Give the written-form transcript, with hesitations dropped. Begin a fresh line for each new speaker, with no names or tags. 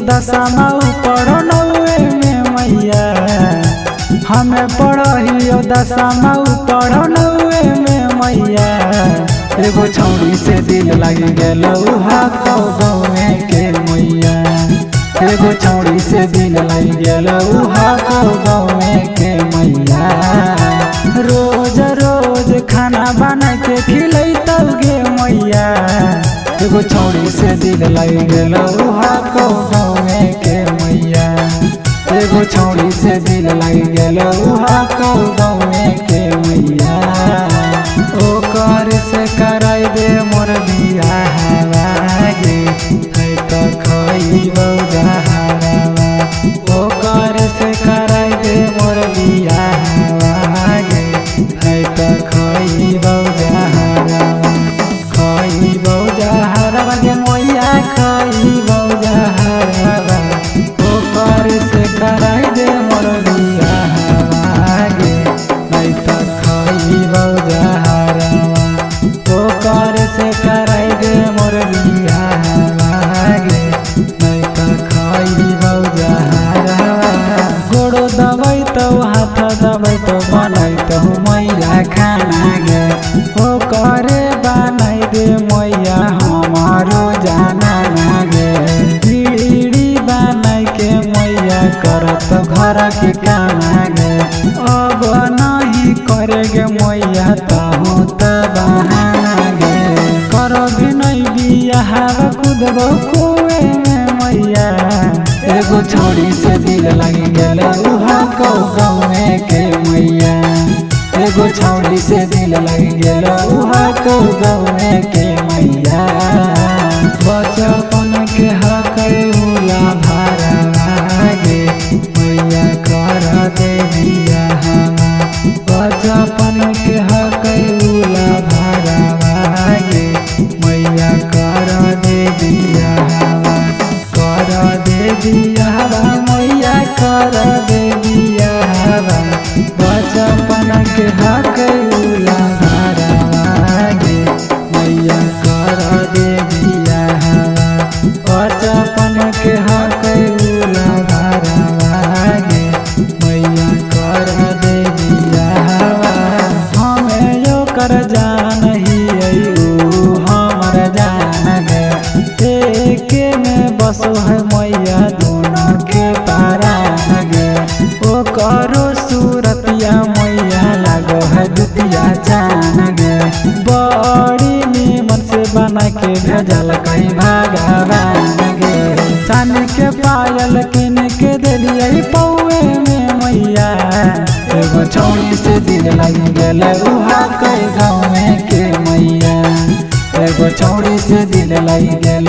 दशमा पढ़ो नौवे में मैया, हमें पढ़ियो दशमा पढ़ो नौवे में मैया। एगो छौड़ी से दिल लग गेल गाँवे के मैया, एगो छौड़ी से दिल लग गेल गाँवे के मैया। रोज रोज खाना बना के खिलैतौ गे मैया, एगो छौड़ी से दिल लग गेल गाँवे के मैया, एगो छौड़ी से दिल लग गेल गाँवे के मैया। ओकर से कराई दे मोर बियाहवा गे, है तो खइबौ जहरवा। ओकर से कराई दे मोर बियाहवा गे, है तो खइबौ जहरवा। खइबौ जहरवा गे मैया, खइबौ जहरवा। ओकर से कराई दे मोर बियाहवा गे, है तो खइबौ जहरवा। ओकर से कराई दे मोर बियाहवा गे, है तो खइबौ जहरवा। गोड़ो दबैतौ हाथ दबैतौ बनैतौ मैया खाना गे, ओकरे बनाई दे मैया हमारो जाना गे। बीड़ी बनाई के मैया करत घर के काना गे, अब नहीं करेगे मैया तहु त बहाना गे। करबी नहीं बियाह कूदबो कुएं में मैया, एगो छौड़ी से दिल लग गेल गाँवे के मैया, एगो छौड़ी से दिल लग गेल गाँवे के मैया। बचपन के हक उला भरवा गे मैया, कर दे बियाहवा। बचपन के हक उला भरवा गे मैया, कर दे बियाहवा। कर दे बियाहवा मैया, कर दे बियाहवा। बचपन के हक उला भरवा गे मैया, कर दे बियाहवा। बचपन के हक उला भरवा गे मैया, कर दे बियाहवा। हमें ओकर जान ही हमर जान गे, एके में बसो है मैया दोनों के पारान गे। ओकरो सूरतिया मैया लागो है दुतिया चान गे, बड़ी नीमन से बना के भेजल कहीं भगवान गे। चान के पायल किन के दिलियै पौए में मैया, एगो छौड़ी से दिल लग गेल गाँवे के मैया, एगो छौड़ी से दिल लग गेल